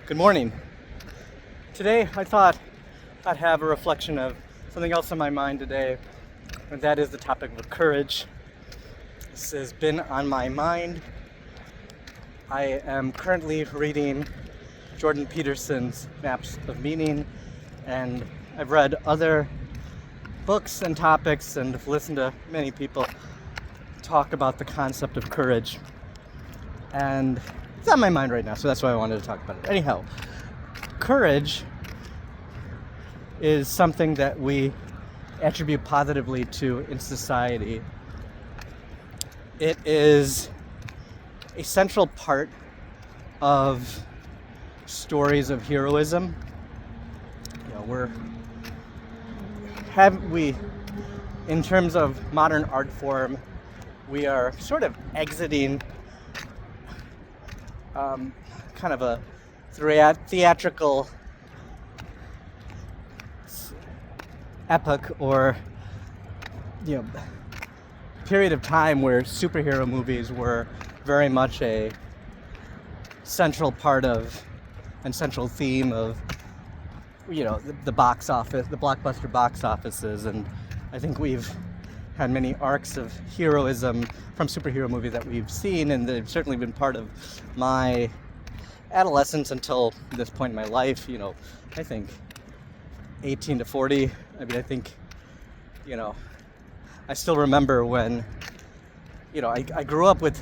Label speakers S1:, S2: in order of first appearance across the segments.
S1: Good morning. Today I thought I'd have a reflection of something else on my mind today, and that is the topic of courage. This has been on my mind. I am currently reading Jordan Peterson's Maps of Meaning, and I've read other books and topics and have listened to many people talk about the concept of courage. And it's on my mind right now, so that's why I wanted to talk about it. Anyhow, courage is something that we attribute positively to in society. It is a central part of stories of heroism. In terms of modern art form, we are sort of exiting kind of a theatrical epoch or period of time where superhero movies were very much a central part of and central theme of the box office, the blockbuster box offices. And I think we've had many arcs of heroism from superhero movies that we've seen, and they've certainly been part of my adolescence until this point in my life. I think 18 to 40. I think I still remember when I grew up with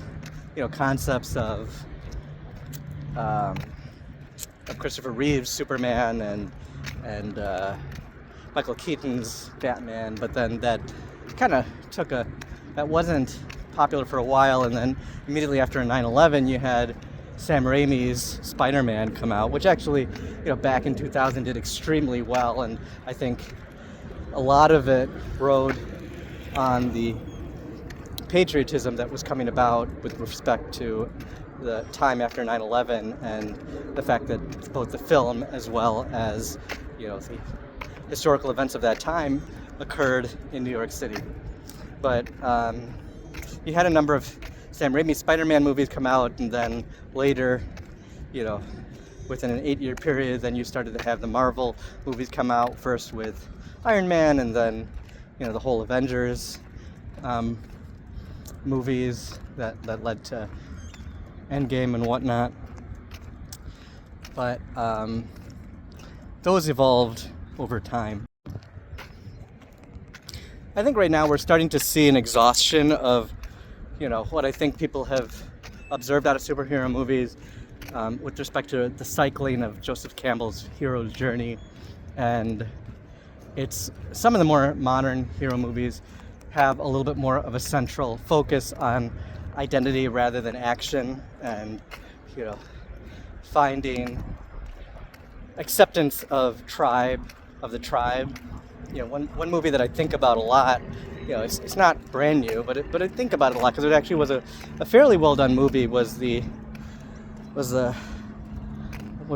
S1: concepts of Christopher Reeve's Superman and Michael Keaton's Batman, but then that kind of that wasn't popular for a while, and then immediately after 9/11 you had Sam Raimi's Spider-Man come out, which actually back in 2000 did extremely well, and I think a lot of it rode on the patriotism that was coming about with respect to the time after 9/11 and the fact that both the film as well as the historical events of that time occurred in New York City. But you had a number of Sam Raimi Spider-Man movies come out, and then later, within an 8-year period, then you started to have the Marvel movies come out, first with Iron Man, and then the whole Avengers movies that led to Endgame and whatnot. But those evolved over time. I think right now we're starting to see an exhaustion of what I think people have observed out of superhero movies with respect to the cycling of Joseph Campbell's hero's journey. And it's some of the more modern hero movies have a little bit more of a central focus on identity rather than action, and finding acceptance of the tribe. One movie that I think about a lot, it's not brand new, but I think about it a lot because it actually was a fairly well done movie. Was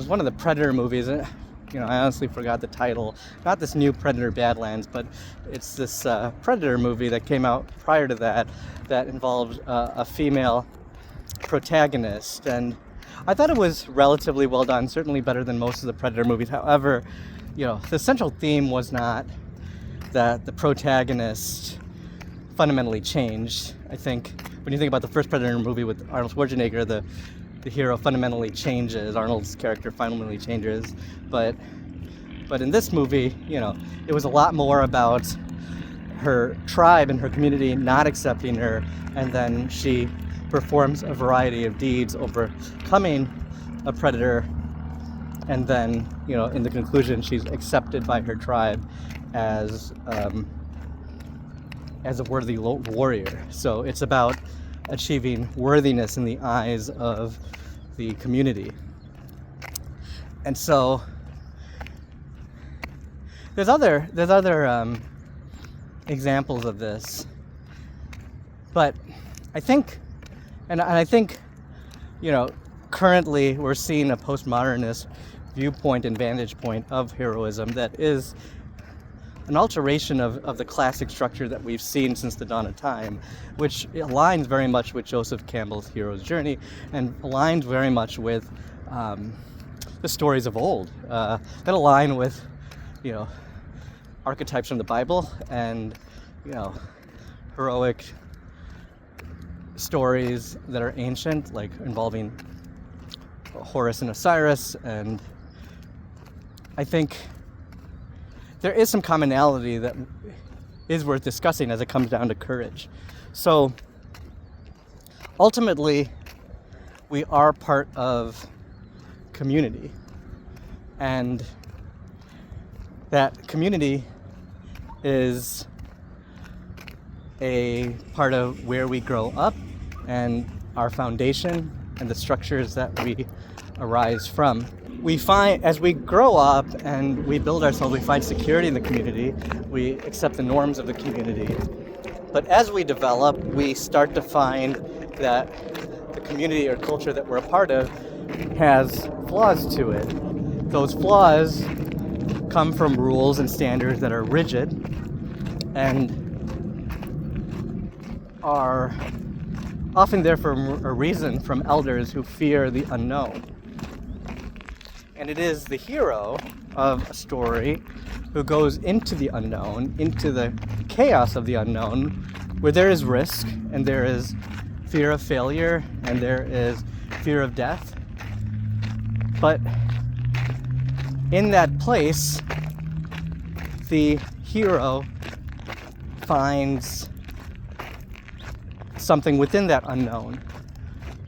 S1: one of the Predator movies. I honestly forgot the title. Not this new Predator Badlands, but it's this Predator movie that came out prior to that involved a female protagonist, and I thought it was relatively well done, certainly better than most of the Predator movies. However, the central theme was not that the protagonist fundamentally changed. I think when you think about the first Predator movie with Arnold Schwarzenegger, the hero fundamentally changes. Arnold's character fundamentally changes. But in this movie, it was a lot more about her tribe and her community not accepting her, and then she performs a variety of deeds overcoming a predator, and then in the conclusion she's accepted by her tribe as a worthy warrior. So it's about achieving worthiness in the eyes of the community. And so there's other examples of this, but I think currently we're seeing a postmodernist viewpoint and vantage point of heroism that is an alteration of the classic structure that we've seen since the dawn of time, which aligns very much with Joseph Campbell's hero's journey and aligns very much with the stories of old that align with, you know, archetypes from the Bible and, you know, heroic stories that are ancient, like involving Horus and Osiris. And I think there is some commonality that is worth discussing as it comes down to courage. So ultimately, we are part of community, and that community is a part of where we grow up and our foundation and the structures that we arise from. We find, as we grow up and we build ourselves, we find security in the community, we accept the norms of the community. But as we develop, we start to find that the community or culture that we're a part of has flaws to it. Those flaws come from rules and standards that are rigid and are often there for a reason from elders who fear the unknown. And it is the hero of a story who goes into the unknown, into the chaos of the unknown, where there is risk and there is fear of failure and there is fear of death. But in that place, the hero finds something within that unknown.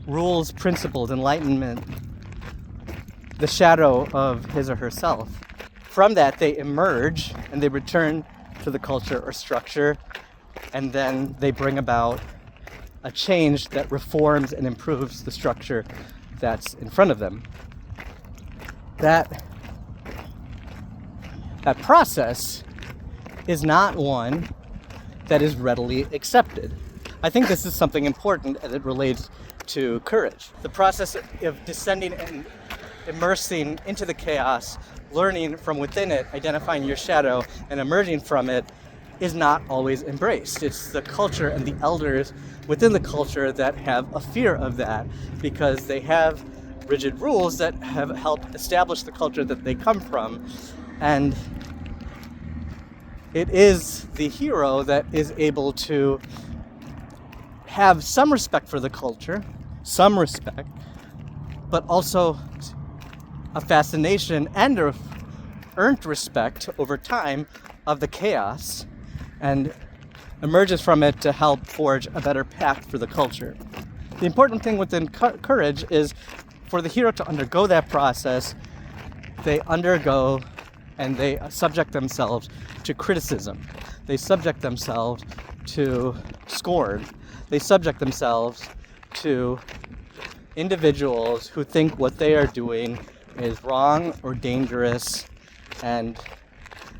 S1: Rules, principles, enlightenment, the shadow of his or herself. From that, they emerge and they return to the culture or structure, and then they bring about a change that reforms and improves the structure that's in front of them. That process is not one that is readily accepted. I think this is something important as it relates to courage. The process of descending and immersing into the chaos, learning from within it, identifying your shadow, and emerging from it is not always embraced. It's the culture and the elders within the culture that have a fear of that because they have rigid rules that have helped establish the culture that they come from. And it is the hero that is able to have some respect for the culture, some respect, but also a fascination and a earned respect over time of the chaos, and emerges from it to help forge a better path for the culture. The important thing within courage is for the hero to undergo that process. They undergo and they subject themselves to criticism. They subject themselves to scorn. They subject themselves to individuals who think what they are doing is wrong or dangerous and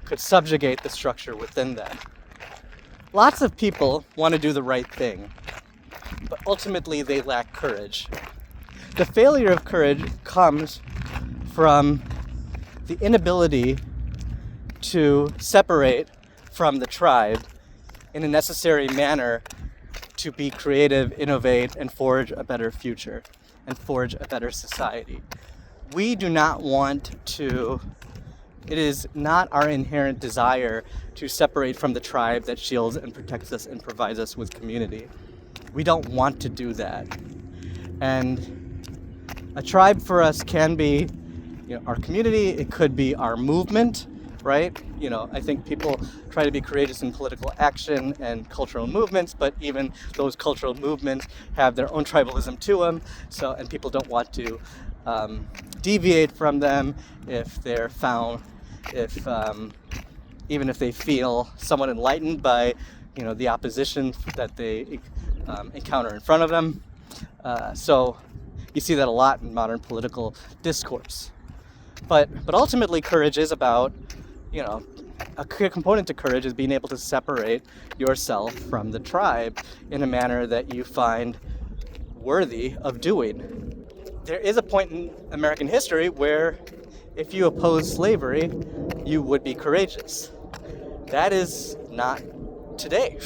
S1: could subjugate the structure within them. Lots of people want to do the right thing, but ultimately they lack courage. The failure of courage comes from the inability to separate from the tribe in a necessary manner to be creative, innovate, and forge a better future and forge a better society. We do not want to, it is not our inherent desire to separate from the tribe that shields and protects us and provides us with community. We don't want to do that. And a tribe for us can be, our community, it could be our movement, right? I think people try to be courageous in political action and cultural movements, but even those cultural movements have their own tribalism to them. And people don't want to deviate from them if they're found, even if they feel somewhat enlightened by, the opposition that they encounter in front of them. So you see that a lot in modern political discourse. But ultimately, courage is about, a key component to courage is being able to separate yourself from the tribe in a manner that you find worthy of doing. There is a point in American history where if you oppose slavery, you would be courageous. That is not today,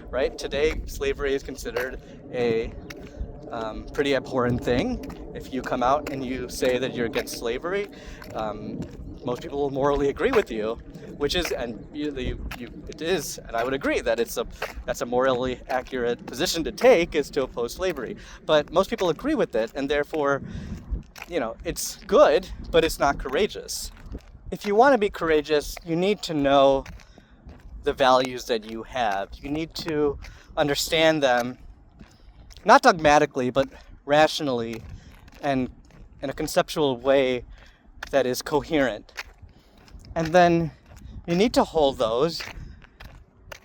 S1: right? Today, slavery is considered a pretty abhorrent thing, If you come out and you say that you're against slavery, most people will morally agree with you, which is, and it is, and I would agree that that's a morally accurate position to take, is to oppose slavery. But most people agree with it, and therefore, it's good, but it's not courageous. If you want to be courageous, you need to know the values that you have. You need to understand them, not dogmatically, but rationally and in a conceptual way that is coherent. And then you need to hold those.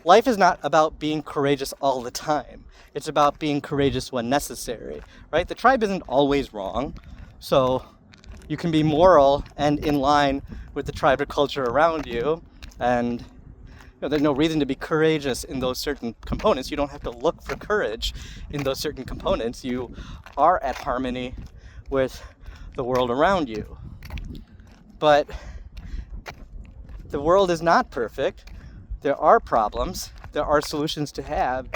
S1: Life is not about being courageous all the time. It's about being courageous when necessary, right? The tribe isn't always wrong. So you can be moral and in line with the tribe or culture around you, and there's no reason to be courageous in those certain components. You don't have to look for courage in those certain components. You are at harmony with the world around you. But the world is not perfect. There are problems. There are solutions to have.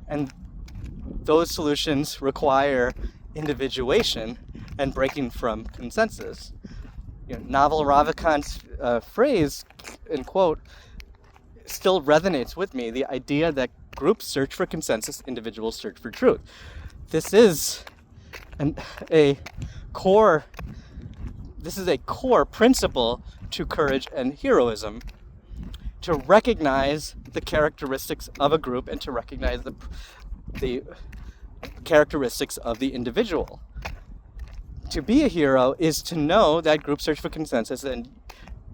S1: And those solutions require individuation and breaking from consensus. Naval Ravikant's phrase, and quote, still resonates with me, the idea that groups search for consensus, individuals search for truth. This is a core principle to courage and heroism, to recognize the characteristics of a group and to recognize the characteristics of the individual. To be a hero is to know that groups search for consensus and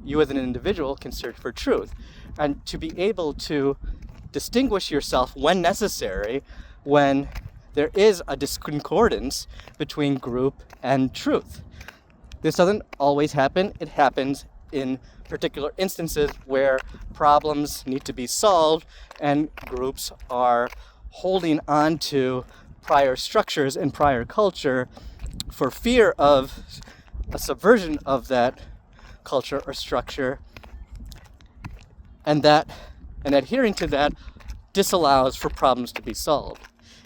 S1: you as an individual can search for truth, and to be able to distinguish yourself when necessary, when there is a discordance between group and truth. This doesn't always happen. It happens in particular instances where problems need to be solved and groups are holding on to prior structures and prior culture for fear of a subversion of that culture or structure, and adhering to that disallows for problems to be solved.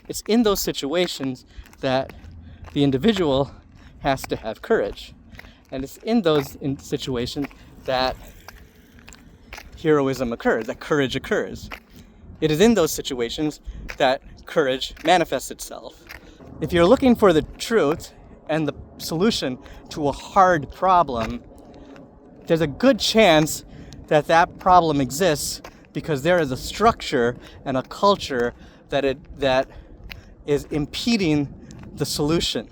S1: It's in those situations that the individual has to have courage, and it's in those situations that heroism occurs, that courage occurs. It is in those situations that courage manifests itself. If you're looking for the truth and the solution to a hard problem, there's a good chance that that problem exists because there is a structure and a culture that is impeding the solution.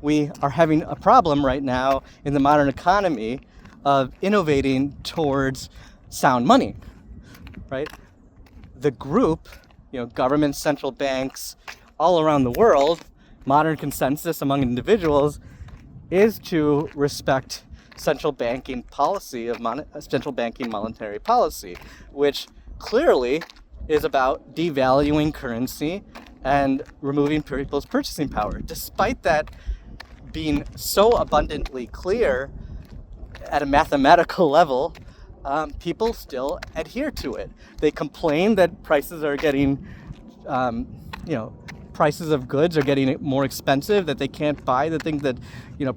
S1: We are having a problem right now in the modern economy of innovating towards sound money, right? The group, governments, central banks, all around the world, modern consensus among individuals is to respect central banking policy of central banking monetary policy, which clearly is about devaluing currency and removing people's purchasing power. Despite that being so abundantly clear at a mathematical level, people still adhere to it. They complain that prices are getting, prices of goods are getting more expensive, that they can't buy the things that,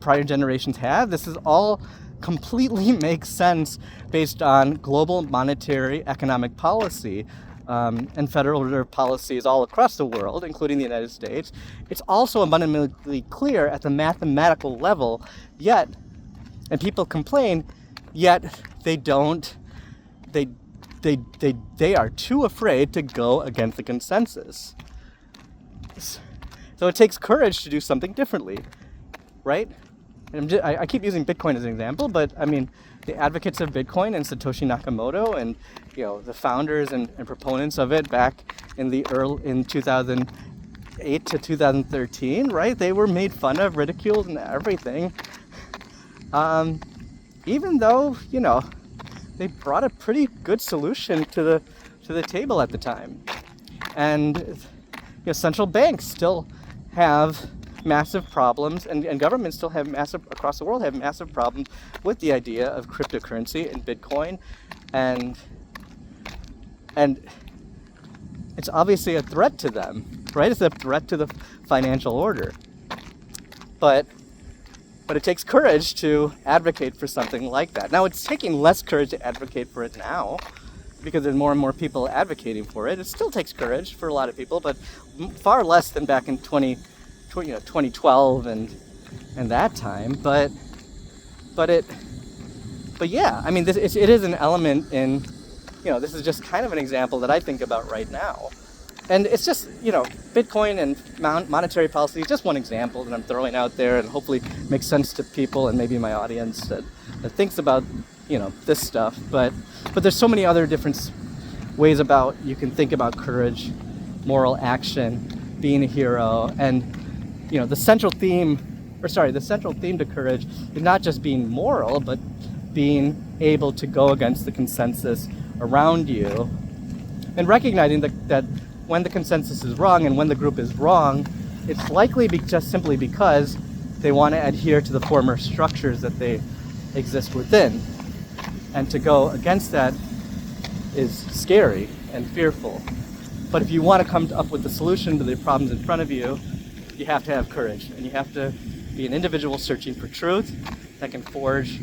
S1: prior generations have. This is all completely makes sense based on global monetary economic policy and Federal Reserve policies all across the world, including the United States. It's also abundantly clear at the mathematical level, and people complain, yet they are too afraid to go against the consensus. So it takes courage to do something differently, right? And I keep using Bitcoin as an example, but I mean, the advocates of Bitcoin and Satoshi Nakamoto and the founders and proponents of it back in 2008 to 2013, right? They were made fun of, ridiculed, and everything. Even though they brought a pretty good solution to the table at the time, and central banks still have massive problems, and governments still have across the world have massive problems with the idea of cryptocurrency and Bitcoin, and it's obviously a threat to them, right? It's a threat to the financial order. But But it takes courage to advocate for something like that. Now, it's taking less courage to advocate for it now, because there's more and more people advocating for it. It still takes courage for a lot of people, but far less than back in 2012 and that time. But yeah, I mean, it is an element in, this is just kind of an example that I think about right now. And it's just, Bitcoin and monetary policy is just one example that I'm throwing out there, and hopefully makes sense to people and maybe my audience that thinks about, this stuff. But there's so many other different ways you can think about courage, moral action, being a hero. And, the central theme to courage is not just being moral, but being able to go against the consensus around you, and recognizing that when the consensus is wrong and when the group is wrong, it's likely just simply because they want to adhere to the former structures that they exist within. And to go against that is scary and fearful. But if you want to come up with the solution to the problems in front of you, you have to have courage, and you have to be an individual searching for truth that can forge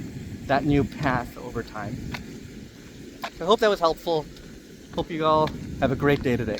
S1: that new path over time. I hope that was helpful. Hope you all have a great day today.